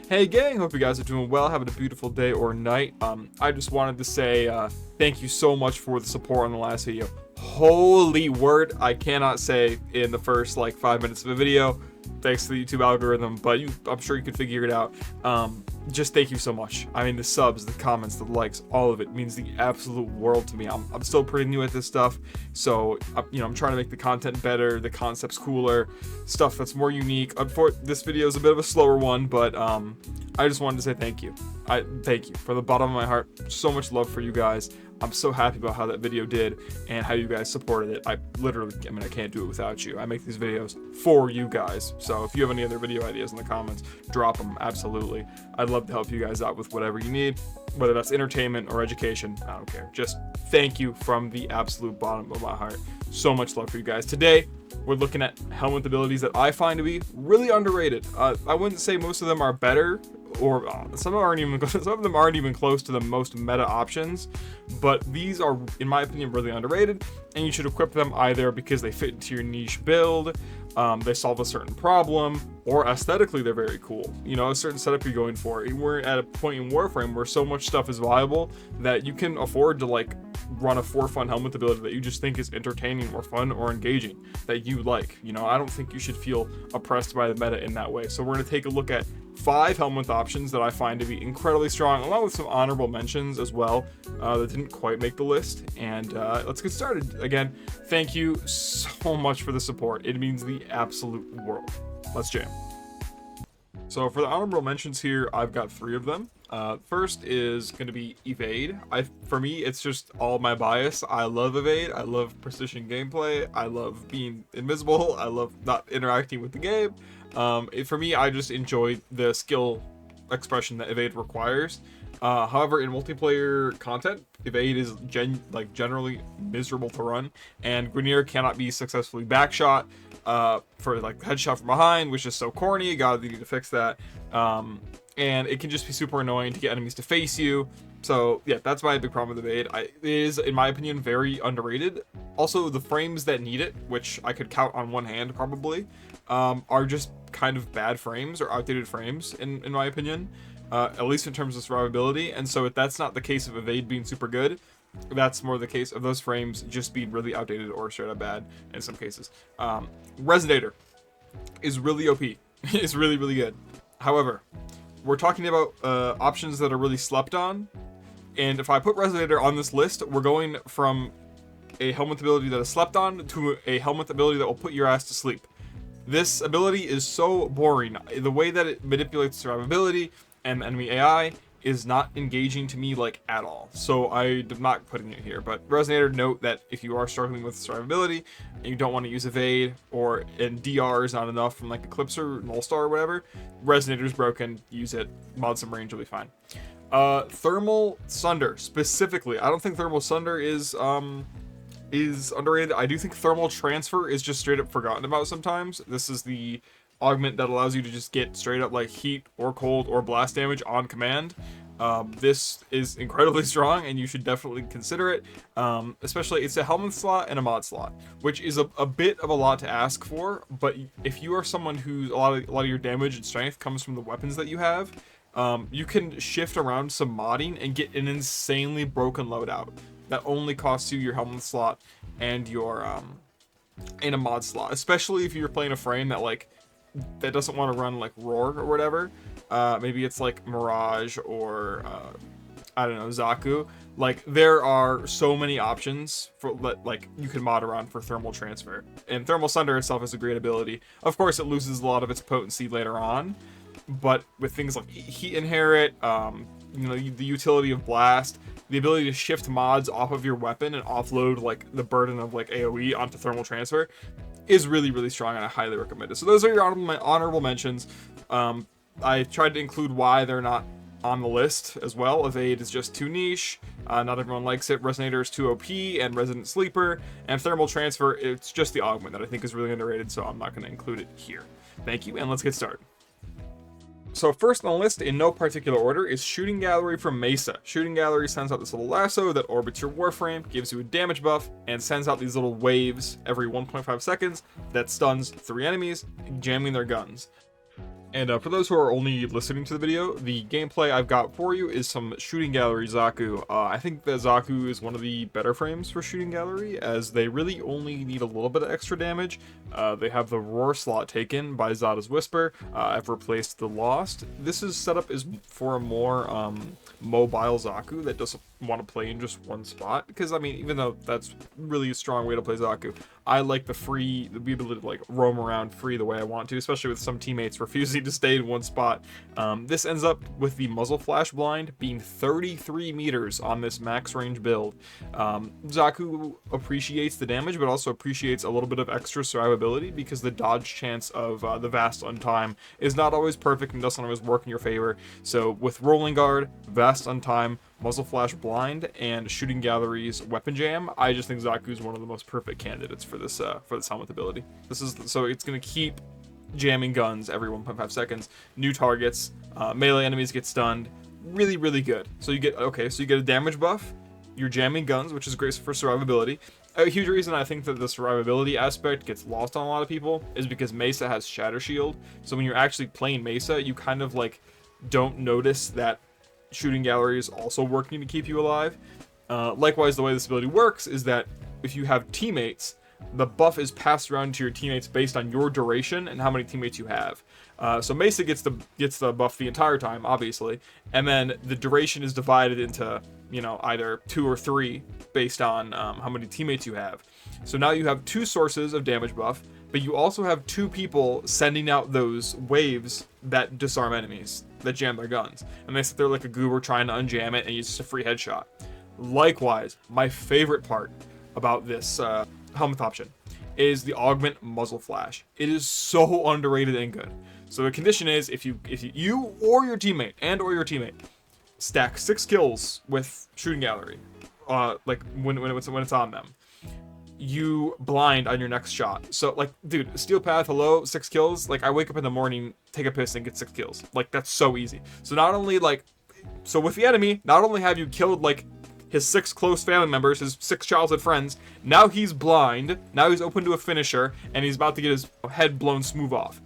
Hey gang, hope you guys are doing well, having a beautiful day or night. I just wanted to say thank you so much for the support on the last video. Holy word, I cannot say in the first like 5 minutes of a video, thanks to the YouTube algorithm, but I'm sure you could figure it out. Just thank you so much. I mean, the subs, the comments, the likes, all of it means the absolute world to me. I'm still pretty new at this stuff, so I'm trying to make the content better, the concepts cooler, stuff that's more unique. This video is a bit of a slower one, but I just wanted to say thank you. Thank you from the bottom of my heart. So much love for you guys. I'm so happy about how that video did and how you guys supported it. I can't do it without you. I make these videos for you guys. So if you have any other video ideas in the comments, drop them. Absolutely. I'd love to help you guys out with whatever you need, whether that's entertainment or education. I don't care. Just thank you from the absolute bottom of my heart. So much love for you guys. Today, we're looking at Helminth abilities that I find to be really underrated. I wouldn't say most of them are better, or some of them aren't even close to the most meta options, but these are, in my opinion, really underrated, and you should equip them either because they fit into your niche build, they solve a certain problem, or aesthetically they're very cool. You know, a certain setup you're going for. We're at a point in Warframe where so much stuff is viable that you can afford to like run a for fun Helminth ability that you just think is entertaining or fun or engaging that you like. You know, I don't think you should feel oppressed by the meta in that way. So we're going to take a look at 5 Helminth options that I find to be incredibly strong, along with some honorable mentions as well that didn't quite make the list. And let's get started. Again, thank you so much for the support. It means the absolute world. Let's jam. So for the honorable mentions here, I've got 3 of them. First is going to be Evade. For me, it's just all my bias. I love Evade. I love precision gameplay. I love being invisible. I love not interacting with the game. For me, I just enjoy the skill expression that Evade requires. However, in multiplayer content, Evade is generally miserable to run, and Grenier cannot be successfully backshot for like headshot from behind, which is so corny. God, they need to fix that. And it can just be super annoying to get enemies to face you. So yeah, that's my big problem with Evade. It is, in my opinion, very underrated. Also, the frames that need it, which I could count on one hand probably, are just kind of bad frames or outdated frames in my opinion, at least in terms of survivability. And so if that's not the case of Evade being super good, that's more the case of those frames just being really outdated or straight up bad in some cases. Resonator is really OP. It's really, really good. However, we're talking about options that are really slept on, and if I put Resonator on this list, we're going from a Helminth ability that is slept on to a Helminth ability that will put your ass to sleep. This ability is so boring. The way that it manipulates survivability and enemy AI is not engaging to me like at all. So I'm not putting it here. But Resonator, note that if you are struggling with survivability and you don't want to use Evade, and DR is not enough from like Eclipser, Nullstar, or whatever, Resonator's broken. Use it. Mod some range will be fine. Thermal Sunder specifically. I don't think Thermal Sunder is underrated. I do think Thermal Transfer is just straight up forgotten about sometimes. This is the augment that allows you to just get straight up like heat or cold or blast damage on command. This is incredibly strong and you should definitely consider it. Especially it's a Helminth slot and a mod slot, which is a bit of a lot to ask for, but if you are someone who's a lot of your damage and strength comes from the weapons that you have, you can shift around some modding and get an insanely broken loadout that only costs you your Helminth slot and your in a mod slot, especially if you're playing a frame that doesn't want to run like Roar or whatever. Maybe it's like Mirage or I don't know, Zaku. Like there are so many options for like you can mod around for Thermal Transfer, and Thermal Sunder itself is a great ability. Of course, it loses a lot of its potency later on, but with things like Heat Inherit, the utility of Blast, the ability to shift mods off of your weapon and offload like the burden of like AoE onto Thermal Transfer is really, really strong, and I highly recommend it. So those are your honorable mentions. I tried to include why they're not on the list as well. Evade is just too niche. Not everyone likes it. Resonator is too OP, and Resident Sleeper. And Thermal Transfer, it's just the augment that I think is really underrated, so I'm not going to include it here. Thank you, and let's get started. So first on the list, in no particular order, is Shooting Gallery from Mesa. Shooting Gallery sends out this little lasso that orbits your Warframe, gives you a damage buff, and sends out these little waves every 1.5 seconds that stuns 3 enemies, jamming their guns. And for those who are only listening to the video, the gameplay I've got for you is some Shooting Gallery Zaku. I think that Zaku is one of the better frames for Shooting Gallery, as they really only need a little bit of extra damage. They have the Roar slot taken by Zada's Whisper. I've replaced the Lost. This is set up is for a more mobile Zaku that doesn't want to play in just one spot, because I mean, even though that's really a strong way to play Zaku, I like the ability to like roam around free the way I want to, especially with some teammates refusing to stay in one spot. This ends up with the muzzle flash blind being 33 meters on this max range build. Zaku appreciates the damage, but also appreciates a little bit of extra survivability, because the dodge chance of the Vast Untime is not always perfect and doesn't always work in your favor. So with Rolling Guard, Vast Untime, Muzzle Flash Blind, and Shooting Gallery's Weapon Jam, I just think Zaku is one of the most perfect candidates for this Helminth ability. So it's going to keep jamming guns every 1.5 seconds, new targets, melee enemies get stunned, really, really good. So you get a damage buff, you're jamming guns, which is great for survivability. A huge reason I think that the survivability aspect gets lost on a lot of people is because Mesa has Shatter Shield, so when you're actually playing Mesa, you kind of like don't notice that Shooting Gallery is also working to keep you alive. Likewise, the way this ability works is that if you have teammates, the buff is passed around to your teammates based on your duration and how many teammates you have. So Mesa gets the buff the entire time, obviously, and then the duration is divided into, you know, either 2 or 3 based on how many teammates you have. So now you have 2 sources of damage buff, but you also have 2 people sending out those waves that disarm enemies, that jam their guns. And they sit there like a goober trying to unjam it, and it's just a free headshot. Likewise, my favorite part about this Helminth option is the Augment Muzzle Flash. It is so underrated and good. So the condition is if you or your teammate stack 6 kills with Shooting Gallery, like when it's on them, you blind on your next shot. So like, dude, Steel Path, hello, 6 kills. Like, I wake up in the morning, take a piss, and get 6 kills. Like, that's so easy. So not only so with the enemy, not only have you killed like his 6 close family members, his 6 childhood friends, now he's blind, now he's open to a finisher, and he's about to get his head blown smooth off.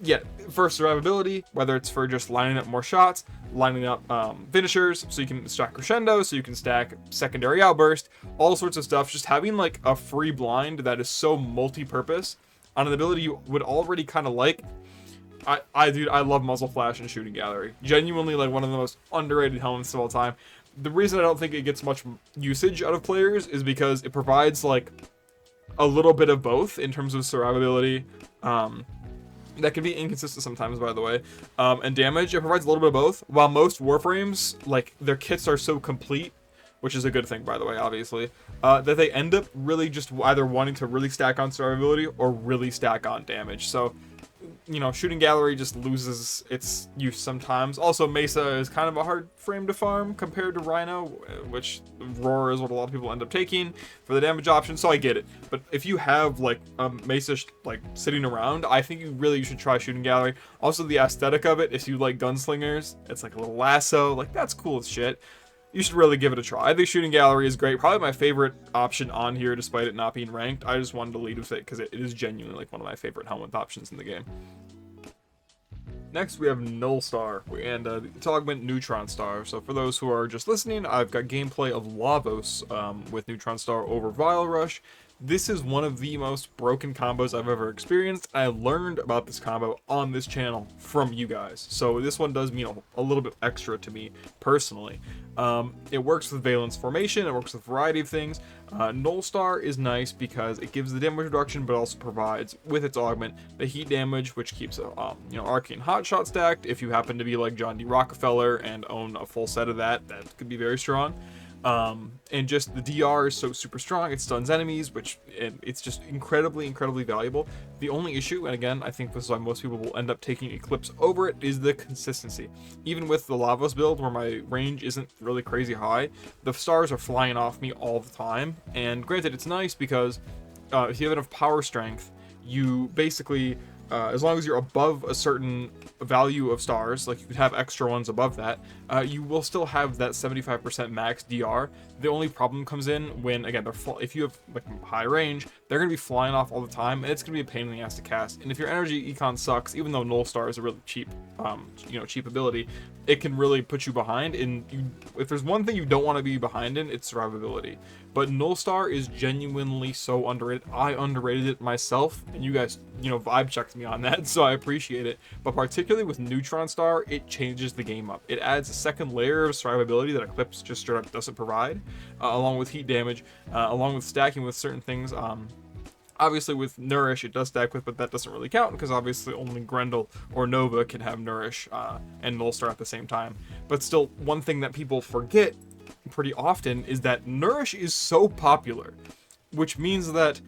Yeah, for survivability, whether it's for just lining up more shots, lining up finishers, so you can stack crescendo, so you can stack secondary outburst, all sorts of stuff. Just having like a free blind that is so multi-purpose on an ability you would already kind of like. Dude, I love Muzzle Flash and Shooting Gallery. Genuinely, like, one of the most underrated Helminths of all time. The reason I don't think it gets much usage out of players is because it provides like a little bit of both in terms of survivability. That can be inconsistent sometimes, by the way, and damage. It provides a little bit of both, while most Warframes, like, their kits are so complete, which is a good thing, by the way, obviously, that they end up really just either wanting to really stack on survivability or really stack on damage. So, you know, Shooting Gallery just loses its use sometimes. Also, Mesa is kind of a hard frame to farm compared to Rhino, which Roar is what a lot of people end up taking for the damage option, so I get it. But if you have, like, a Mesa, like, sitting around, I think you should try Shooting Gallery. Also, the aesthetic of it, if you like gunslingers, it's like a little lasso, like, that's cool as shit. You should really give it a try. I think Shooting Gallery is great. Probably my favorite option on here, despite it not being ranked. I just wanted to lead with it because it is genuinely like one of my favorite Helminth options in the game. Next, we have Null Star, and it's Augment Neutron Star. So for those who are just listening, I've got gameplay of Lavos with Neutron Star over Vile Rush. This is one of the most broken combos I've ever experienced. I learned about this combo on this channel from you guys, so this one does mean a little bit extra to me personally. It works with Valence Formation, it works with a variety of things. Null Star is nice because it gives the damage reduction, but also provides, with its augment, the heat damage, which keeps Arcane Hotshot stacked. If you happen to be like John D. Rockefeller and own a full set of that could be very strong. And just the DR is so super strong, it stuns enemies, it's just incredibly valuable. The only issue, and again, I think this is why most people will end up taking Eclipse over it, is the consistency. Even with the Lavos build, where my range isn't really crazy high, the stars are flying off me all the time. And granted, it's nice because if you have enough power strength, you basically, as long as you're above a certain value of stars, like you could have extra ones above that, you will still have that 75% max DR. The only problem comes in when, again, if you have like high range, they're going to be flying off all the time, and it's going to be a pain in the ass to cast. And if your energy econ sucks, even though Null Star is a really cheap, cheap ability, it can really put you behind. And if there's one thing you don't want to be behind in, it's survivability. But Null Star is genuinely so underrated. I underrated it myself, and you guys, vibe checked me on that, so I appreciate it. But particularly with Neutron Star, it changes the game up. It adds a second layer of survivability that Eclipse just straight up doesn't provide, along with heat damage, along with stacking with certain things. Obviously with Nourish it does stack with, but that doesn't really count because obviously only Grendel or Nova can have Nourish and Null Star at the same time. But still, one thing that people forget pretty often is that Nourish is so popular, which means that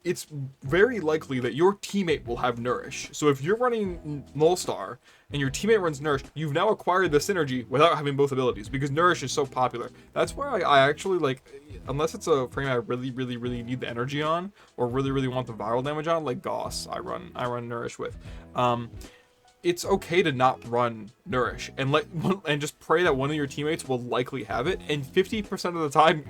it's very likely that your teammate will have Nourish. So if you're running Null Star and your teammate runs Nourish, you've now acquired the synergy without having both abilities because Nourish is so popular. That's why I actually like, unless it's a frame I really need the energy on or really want the viral damage on, like Gauss, I run Nourish with. It's okay to not run Nourish and just pray that one of your teammates will likely have it, and 50% of the time,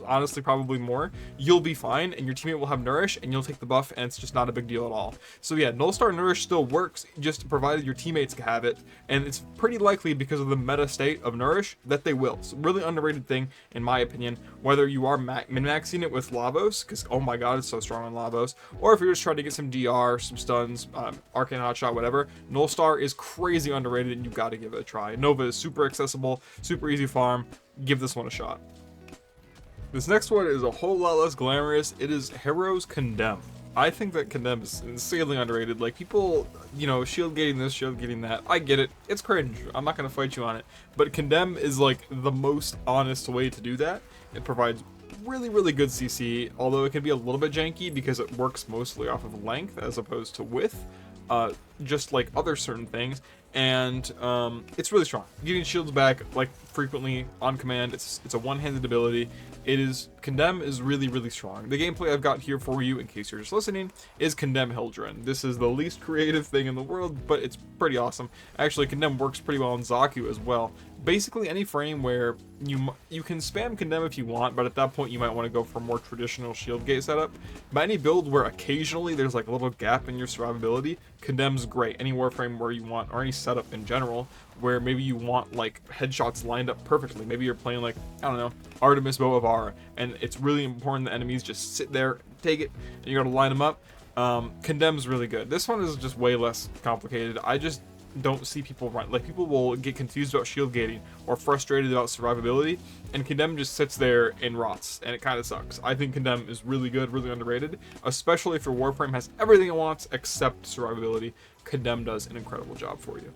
honestly probably more, you'll be fine and your teammate will have Nourish and you'll take the buff and it's just not a big deal at all. So yeah, Null Star Nourish still works, just provided your teammates have it, and it's pretty likely because of the meta state of Nourish that they will. It's a really underrated thing in my opinion, whether you are min-maxing it with Lavos, because oh my god it's so strong on Lavos, or if you're just trying to get some DR, some stuns, Arcane Hotshot, whatever. Null Star is crazy underrated and you got to give it a try. Nova is super accessible, super easy farm. Give this one a shot. This next one is a whole lot less glamorous. It is Heroes Condemn. I think that Condemn is insanely underrated. Like people, shield gating this, shield gating that. I get it. It's cringe. I'm not going to fight you on it. But Condemn is like the most honest way to do that. It provides really good CC, although it can be a little bit janky because it works mostly off of length as opposed to width. Just like other certain things, and it's really strong. Getting shields back like frequently on command. It's a one-handed ability. Condemn is really strong. The gameplay I've got here for you, in case you're just listening, is Condemn Hildren. This is the least creative thing in the world, but it's pretty awesome. Actually, Condemn works pretty well on Zaku as well. Basically, any frame where you can spam Condemn if you want, but at that point you might want to go for a more traditional shield gate setup. But any build where occasionally there's like a little gap in your survivability, Condemn's great. Any Warframe where you want, or any setup in general, where maybe you want like headshots lined up perfectly. Maybe you're playing like, I don't know, Artemis Bow of Ara, and it's really important the enemies just sit there, take it, and you gotta line them up. Condemn's really good. This one is just way less complicated. I just don't see people run. Like people will get confused about shield gating or frustrated about survivability, and Condemn just sits there and rots, and it kind of sucks. I think Condemn is really good, really underrated, especially if your Warframe has everything it wants except survivability. Condemn does an incredible job for you.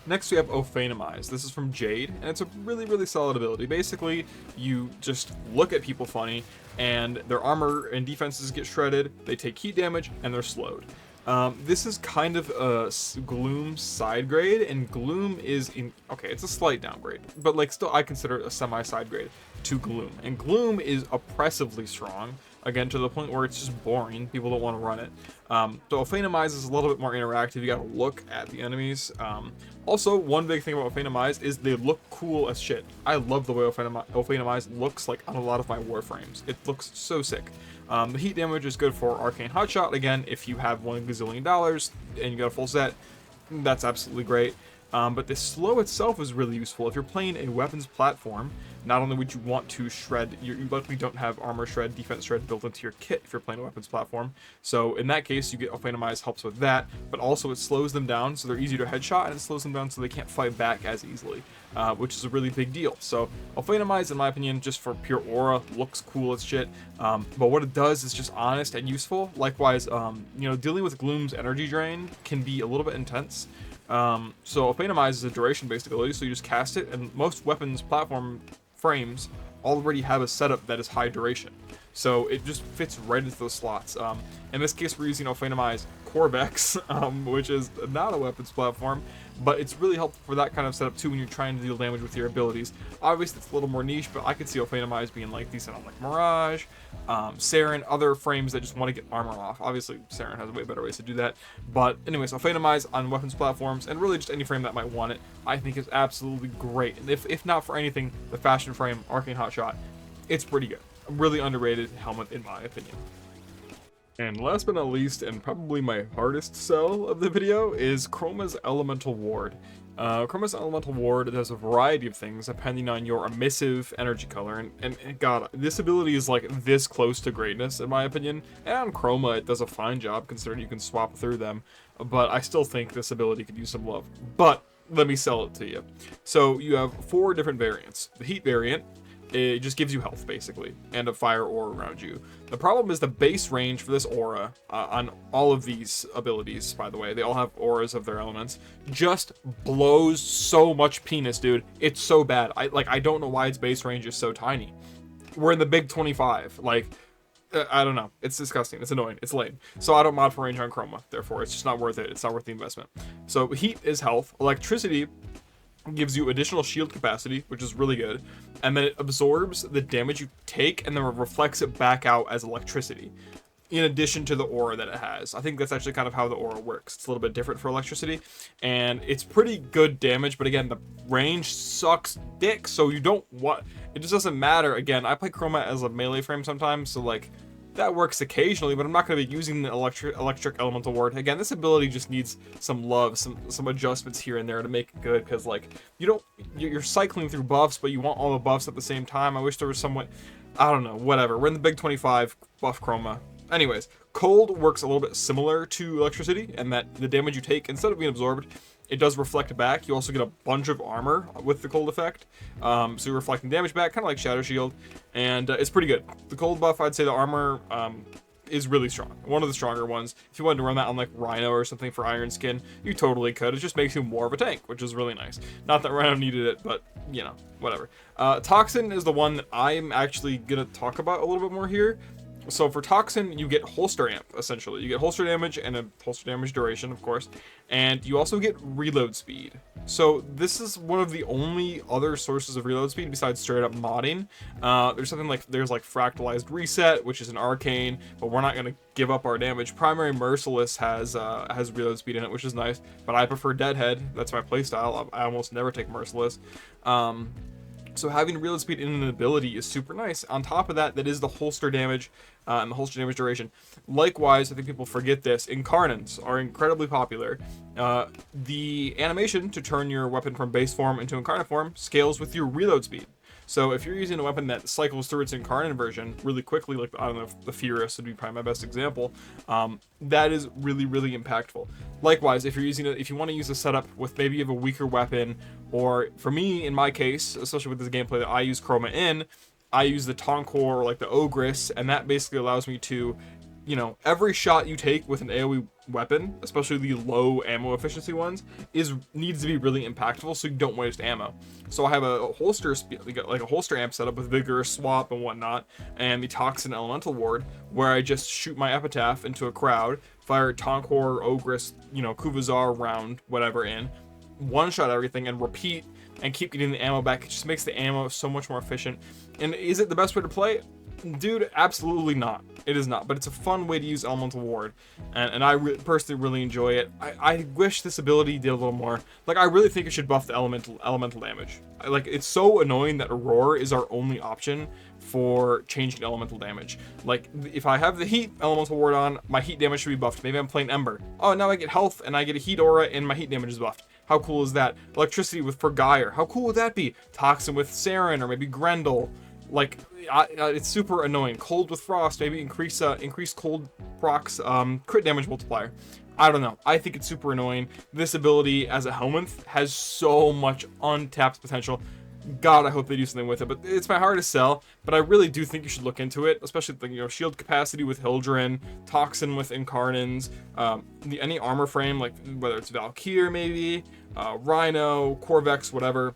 Next we have Ophanimize. This is from Jade, and it's a really solid ability. Basically, you just look at people funny, and their armor and defenses get shredded, they take heat damage, and they're slowed. This is kind of a Gloom side grade, and Gloom is it's a slight downgrade, but like still I consider it a semi-side grade to Gloom. And Gloom is oppressively strong, again to the point where it's just boring. People don't want to run it. So Ophanimize is a little bit more interactive. You gotta look at the enemies. Also, one big thing about Ophanimize is they look cool as shit. I love the way Ophanimize looks like on a lot of my Warframes. It looks so sick. The heat damage is good for Arcane Hotshot. Again, if you have $1 gazillion and you got a full set, that's absolutely great. But the slow itself is really useful. If you're playing a weapons platform, not only would you want to shred, you likely don't have armor shred, defense shred built into your kit if you're playing a weapons platform. So in that case, you get Ophanimize helps with that, but also it slows them down so they're easier to headshot, and it slows them down so they can't fight back as easily, which is a really big deal. So Ophanimize, in my opinion, just for pure aura, looks cool as shit. But what it does is just honest and useful. Likewise, dealing with Gloom's energy drain can be a little bit intense. So Ophanimize is a duration-based ability, so you just cast it, and most weapons platform frames already have a setup that is high duration. So it just fits right into those slots. In this case, we're using Ophanimize Corvex, which is not a weapons platform, but it's really helpful for that kind of setup too when you're trying to deal damage with your abilities. Obviously, it's a little more niche, but I could see Ophanimize being like decent on like Mirage, Saren, other frames that just want to get armor off. Obviously, Saren has way better ways to do that. But anyways, Ophanimize on weapons platforms, and really just any frame that might want it, I think is absolutely great. And if not for anything, the fashion frame, Arcane Hotshot, it's pretty good. A really underrated helmet in my opinion. And last but not least, and probably my hardest sell of the video, is Chroma's Elemental Ward. Chroma's Elemental Ward does a variety of things depending on your emissive energy color, and god, this ability is like this close to greatness in my opinion, and on Chroma it does a fine job considering you can swap through them, but I still think this ability could use some love. But let me sell it to you. So you have 4 different variants. The heat variant, it just gives you health basically and a fire aura around you. The problem is the base range for this aura on all of these abilities, by the way, they all have auras of their elements, just blows so much penis, dude. It's so bad. I don't know why its base range is so tiny. We're in the big 25. Like, I don't know. It's disgusting. It's annoying. It's lame. So I don't mod for range on Chroma. Therefore, it's just not worth it. It's not worth the investment. So heat is health. Electricity gives you additional shield capacity, which is really good, and then it absorbs the damage you take and then reflects it back out as electricity, in addition to the aura that it has. I think that's actually kind of how the aura works. It's a little bit different for electricity, and it's pretty good damage, but again, the range sucks dick, so you don't want... It just doesn't matter. Again, I play Chroma as a melee frame sometimes, so like, that works occasionally, but I'm not going to be using the electric elemental ward. Again, this ability just needs some love, some adjustments here and there to make it good, because like, you're cycling through buffs, but you want all the buffs at the same time. I wish there was somewhat, I don't know, whatever. We're in the big 25 buff Chroma. Anyways, cold works a little bit similar to electricity, and that the damage you take, instead of being absorbed, it does reflect back. You also get a bunch of armor with the cold effect, so you're reflecting damage back, kind of like Shadow Shield, and it's pretty good. The cold buff, I'd say the armor is really strong. One of the stronger ones. If you wanted to run that on like Rhino or something for Iron Skin, you totally could. It just makes you more of a tank, which is really nice. Not that Rhino needed it, but you know, whatever. Toxin is the one that I'm actually gonna talk about a little bit more here. So for Toxin, you get holster amp, essentially. You get holster damage and a holster damage duration, of course, and you also get reload speed. So this is one of the only other sources of reload speed besides straight up modding. There's something like, there's like Fractalized Reset, which is an arcane, but we're not going to give up our damage. Primary Merciless has reload speed in it, which is nice, but I prefer Deadhead. That's my playstyle. I almost never take Merciless. So having reload speed in an ability is super nice. On top of that, that is the holster damage and the holster damage duration. Likewise, I think people forget this, Incarnants are incredibly popular. The animation to turn your weapon from base form into Incarnate form scales with your reload speed. So if you're using a weapon that cycles through its Incarnate version really quickly, like, I don't know, if the Furious would be probably my best example, that is really, really impactful. Likewise, if you're using it, if you want to use a setup with maybe you have a weaker weapon, or for me, in my case, especially with this gameplay that I use Chroma in, I use the Tonkor or like the Ogress, and that basically allows me to, you know, every shot you take with an AoE weapon, especially the low ammo efficiency ones, needs to be really impactful so you don't waste ammo. So I have a holster, like a holster amp setup with Vigorous Swap and whatnot, and the Toxin Elemental Ward, where I just shoot my Epitaph into a crowd, fire Tonkor, Ogress, you know, Kuvazar round, whatever in, one-shot everything, and repeat, and keep getting the ammo back. It just makes the ammo so much more efficient. And is it the best way to play? Dude, absolutely not. It is not, but it's a fun way to use Elemental Ward, and I personally really enjoy it. I wish this ability did a little more. Like, I really think it should buff the elemental damage. Like, it's so annoying that Roar is our only option for changing elemental damage. Like, if I have the heat Elemental Ward on, my heat damage should be buffed. Maybe I'm playing Ember. Oh, now I get health, and I get a heat aura, and my heat damage is buffed. How cool is that? Electricity with Pergyre. How cool would that be? Toxin with Saren, or maybe Grendel. Like, it's super annoying. Cold with Frost, maybe increase cold procs crit damage multiplier. I don't know. I think it's super annoying. This ability as a Helminth has so much untapped potential. God, I hope they do something with it, but it's my hardest sell. But I really do think you should look into it, especially the, you know, shield capacity with Hildren, Toxin with Incarnans, any armor frame, like whether it's Valkyr maybe, Rhino, Corvex, whatever.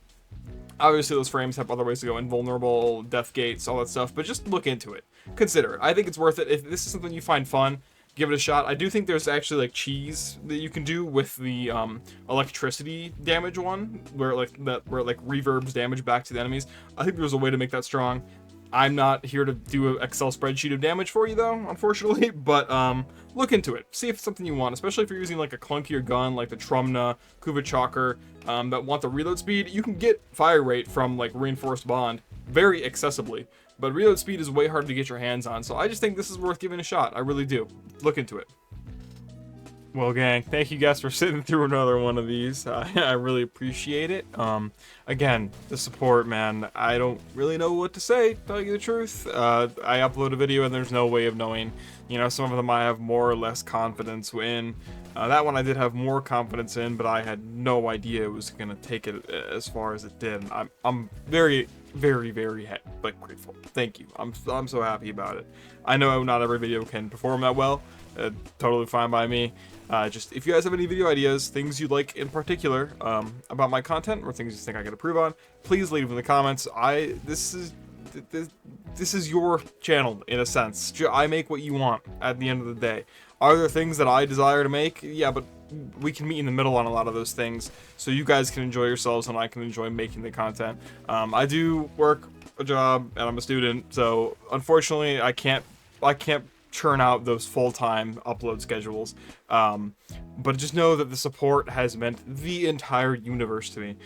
Obviously, those frames have other ways to go, invulnerable, death gates, all that stuff, but just look into it. Consider it. I think it's worth it. If this is something you find fun, give it a shot. I do think there's actually like cheese that you can do with the electricity damage one, where it reverbs damage back to the enemies. I think there's a way to make that strong. I'm not here to do an Excel spreadsheet of damage for you, though, unfortunately, but look into it. See if it's something you want, especially if you're using like a clunkier gun like the Trumna, Kuvachakr, that want the reload speed. You can get fire rate from like Reinforced Bond. very accessibly. But reload speed is way harder to get your hands on, so I just think this is worth giving a shot. I really do. Look into it. Well, gang, thank you guys for sitting through another one of these. I really appreciate it. Again, the support, man, I don't really know what to say, tell you the truth. I upload a video and there's no way of knowing. You know, some of them I have more or less confidence in. That one I did have more confidence in, but I had no idea it was going to take it as far as it did. And I'm very, very, very grateful. Thank you. I'm so happy about it. I know not every video can perform that well. Totally fine by me. Just if you guys have any video ideas, things you'd like in particular about my content, or things you think I could improve on, please leave them in the comments. This is your channel in a sense. I make what you want at the end of the day. Are there things that I desire to make? Yeah, but we can meet in the middle on a lot of those things, so you guys can enjoy yourselves and I can enjoy making the content. I do work a job and I'm a student, so unfortunately I can't churn out those full-time upload schedules, but just know that the support has meant the entire universe to me.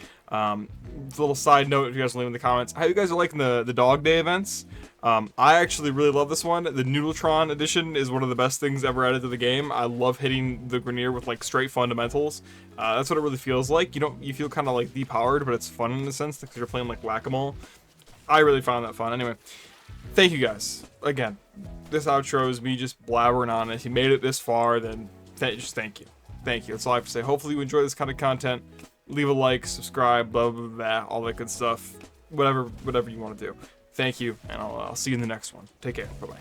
Little side note, if you guys leave in the comments how you guys are liking the dog day events. I actually really love this one. The Noodletron edition is one of the best things ever added to the game. I love hitting the Grineer with like straight fundamentals. That's what it really feels like. You feel kind of like depowered, but it's fun in a sense because you're playing like whack-a-mole. I really found that fun. Anyway, thank you guys again. This outro is me just blabbering on. If you made it this far, then just thank you. Thank you. That's all I have to say. Hopefully you enjoy this kind of content. Leave a like, subscribe, blah, blah, blah, all that good stuff. Whatever you want to do. Thank you, and I'll see you in the next one. Take care. Bye-bye.